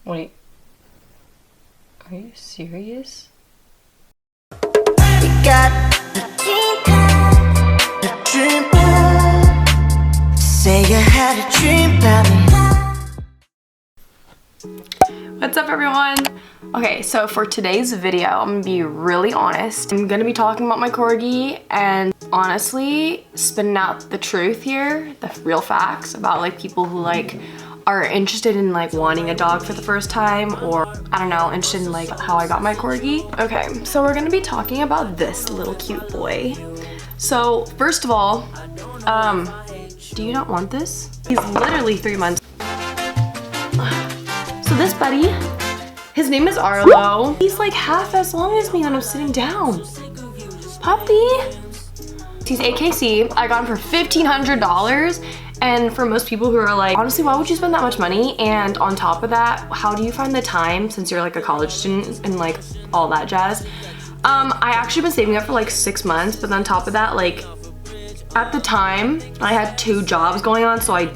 Wait. Are you serious? What's up, everyone? Okay, so for today's video, I'm gonna be really honest. I'm gonna be talking about my corgi and honestly spinning out the truth here, the real facts about like people who like are interested in like wanting a dog for the first time, or I don't know, interested in like how I got my corgi. Okay, so we're gonna be talking about this little cute boy. So first of all, do you not want this? He's literally 3 months. So this buddy, his name is Arlo. He's like half as long as me when I'm sitting down. Puppy. He's AKC. I got him for $1,500. And for most people who are like, honestly, why would you spend that much money? And on top of that, how do you find the time since you're like a college student and like all that jazz? I actually been saving up for like 6 months, but on top of that, like at the time I had 2 jobs going on, so I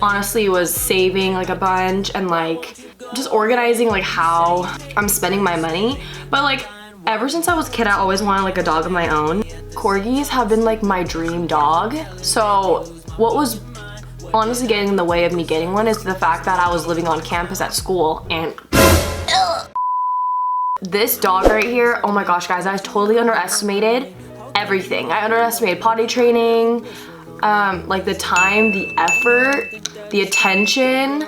honestly was saving like a bunch and like just organizing like how I'm spending my money. But like ever since I was a kid, I always wanted like a dog of my own. Corgis have been like my dream dog. So what was honestly getting in the way of me getting one is the fact that I was living on campus at school, and this dog right here, oh my gosh guys, I totally underestimated everything. I underestimated potty training, like the time, the effort, the attention,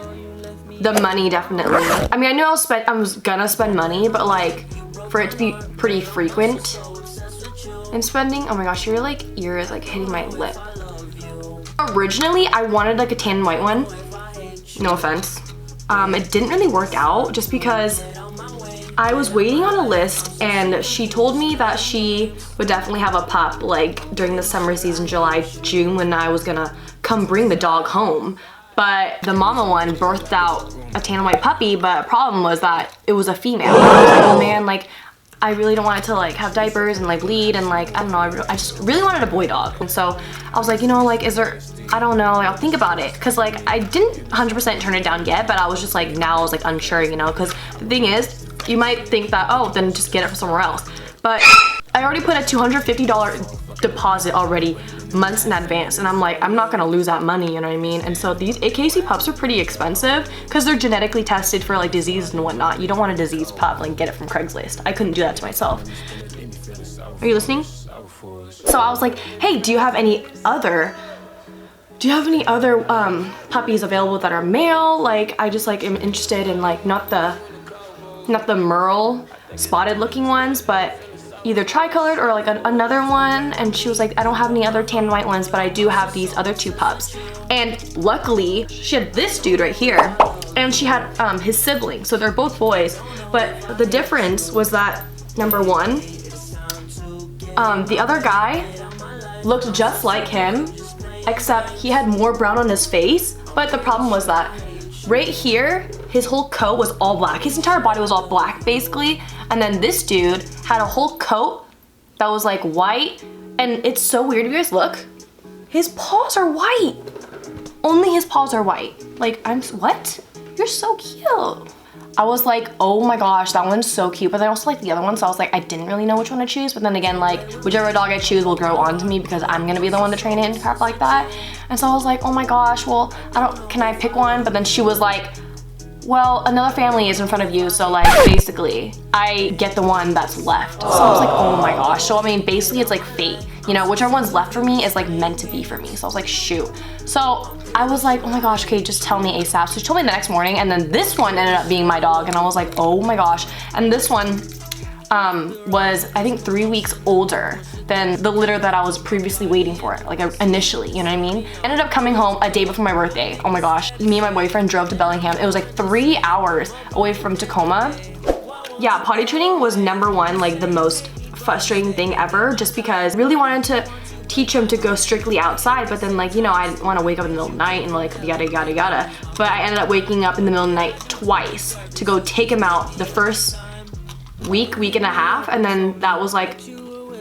the money definitely. I mean, I knew I was gonna spend money, but like for it to be pretty frequent in spending, oh my gosh, your like ear is like hitting my lip. Originally, I wanted like a tan and white one, no offense. It didn't really work out just because I was waiting on a list, and she told me that she would definitely have a pup like during the summer season, July, June, when I was gonna come bring the dog home. But the mama one birthed out a tan and white puppy, but the problem was that it was a female. I was like, oh man, like I really don't want it to like have diapers and like bleed, and like I don't know, I just really wanted a boy dog. And so I was like, you know, like is there, I don't know, I'll think about it, because like I didn't 100% turn it down yet, but I was just like, now I was like unsure, you know, because the thing is, you might think that, oh, then just get it from somewhere else. But I already put a $250 deposit already months in advance, and I'm like, I'm not gonna lose that money, you know what I mean? And so these AKC pups are pretty expensive because they're genetically tested for like disease and whatnot. You don't want a diseased pup, like get it from Craigslist. I couldn't do that to myself. Are you listening? So I was like, hey, do you have any other puppies available that are male? Like I just like am interested in like not the merle spotted looking ones, but either tricolored or like another one. And she was like, I don't have any other tan and white ones, but I do have these other 2 pups. And luckily she had this dude right here, and she had his sibling, so they're both boys. But the difference was that number one, the other guy looked just like him, except he had more brown on his face. But the problem was that right here, his whole coat was all black. His entire body was all black, basically. And then this dude had a whole coat that was like white. And it's so weird, you guys look. His paws are white. Only his paws are white. Like, what? You're so cute. I was like, oh my gosh, that one's so cute. But then I also like the other one, so I was like, I didn't really know which one to choose. But then again, like, whichever dog I choose will grow onto me because I'm gonna be the one to train it and crap like that. And so I was like, oh my gosh, well, can I pick one? But then she was like, well, another family is in front of you, so like basically I get the one that's left. So I was like, oh my gosh. So I mean, basically it's like fate, you know, whichever one's left for me is like meant to be for me. So I was like, shoot. So I was like, oh my gosh, okay, just tell me ASAP. So she told me the next morning, and then this one ended up being my dog, and I was like, oh my gosh. And this one was I think 3 weeks older than the litter that I was previously waiting for, like initially, you know what I mean? Ended up coming home a day before my birthday. Oh my gosh. Me and my boyfriend drove to Bellingham. It was like 3 hours away from Tacoma. Yeah, potty training was number one, like the most frustrating thing ever, just because I really wanted to teach him to go strictly outside, but then like, you know, I didn't want to wake up in the middle of the night and like yada yada yada. But I ended up waking up in the middle of the night twice to go take him out the first week and a half, and then that was like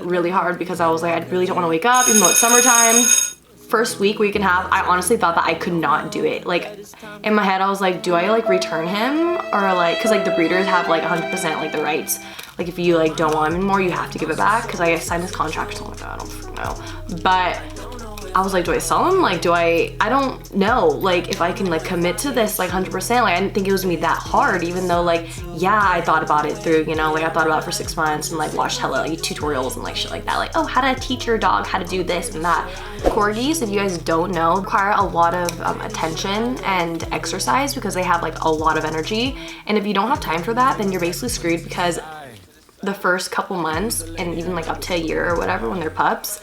really hard because I was like, I really don't want to wake up even though it's summertime. first week and a half, I honestly thought that I could not do it. Like in my head, I was like, do I like return him or like, cause like the breeders have like 100% like the rights. Like if you like don't want him anymore, you have to give it back. Cause I signed this contract or something like that, I don't freaking know. But I was like, do I sell him? Like, I don't know, like, if I can, like, commit to this, like, 100%. Like, I didn't think it was gonna be that hard, even though, like, yeah, I thought about it through, you know, like, I thought about it for 6 months and, like, watched hella, like, tutorials and, like, shit like that. Like, oh, how to teach your dog how to do this and that. Corgis, if you guys don't know, require a lot of attention and exercise because they have, like, a lot of energy. And if you don't have time for that, then you're basically screwed because the first couple months and even, like, up to a year or whatever when they're pups,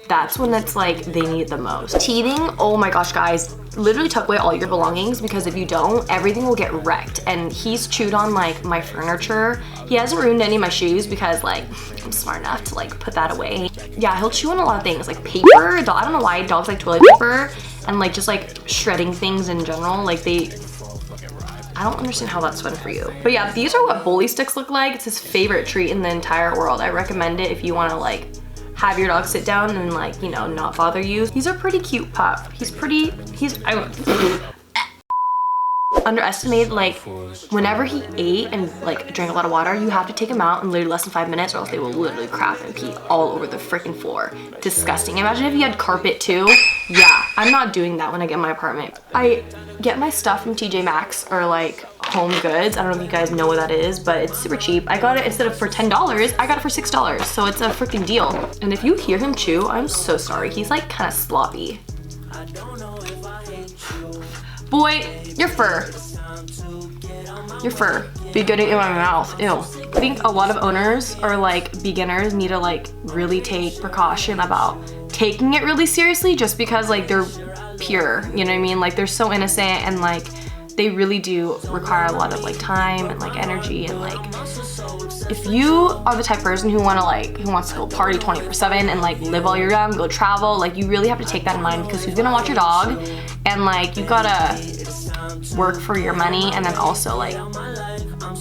that's when it's like they need the most. Teething, oh my gosh guys, literally tuck away all your belongings because if you don't, everything will get wrecked. And he's chewed on like my furniture. He hasn't ruined any of my shoes because like I'm smart enough to like put that away. Yeah, he'll chew on a lot of things like paper. I don't know why dogs like toilet paper and like just like shredding things in general. Like I don't understand how that's fun for you. But yeah, these are what bully sticks look like. It's his favorite treat in the entire world. I recommend it if you want to like have your dog sit down and like, you know, not bother you. He's a pretty cute pup. Underestimated, like whenever he ate and like drank a lot of water, you have to take him out in literally less than 5 minutes or else they will literally crap and pee all over the freaking floor. Disgusting. Imagine if you had carpet too. Yeah, I'm not doing that when I get my apartment. I get my stuff from TJ Maxx or like Home Goods. I don't know if you guys know what that is, but it's super cheap. I got it instead of for $10, I got it for $6. So it's a freaking deal. And if you hear him chew, I'm so sorry. He's like kind of sloppy. Boy, your fur. Your fur be getting in my mouth. Ew. I think a lot of owners or like beginners need to like really take precaution about taking it really seriously just because like they're pure, you know what I mean? Like they're so innocent and like they really do require a lot of like time and like energy and like if you are the type of person who wants to go party 24/7 and like live all year round, go travel, like you really have to take that in mind because who's gonna watch your dog and like you gotta work for your money and then also like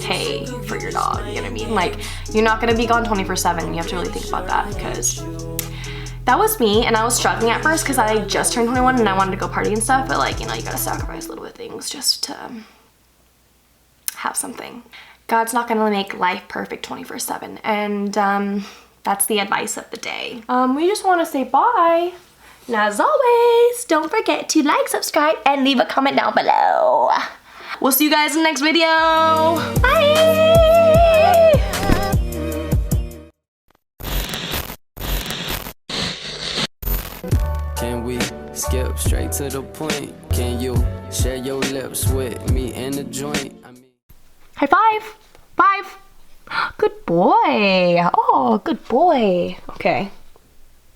pay for your dog, you know what I mean? Like you're not gonna be gone 24/7. You have to really think about that because that was me and I was struggling at first because I just turned 21 and I wanted to go party and stuff, but like, you know, you gotta sacrifice a little bit of things just to have something. God's not gonna make life perfect 24/7 and that's the advice of the day. We just wanna say bye. And as always, don't forget to like, subscribe, and leave a comment down below. We'll see you guys in the next video. Bye! Can we skip straight to the point? Can you share your lips with me in the joint? High five! 5! Good boy! Oh, good boy. Okay.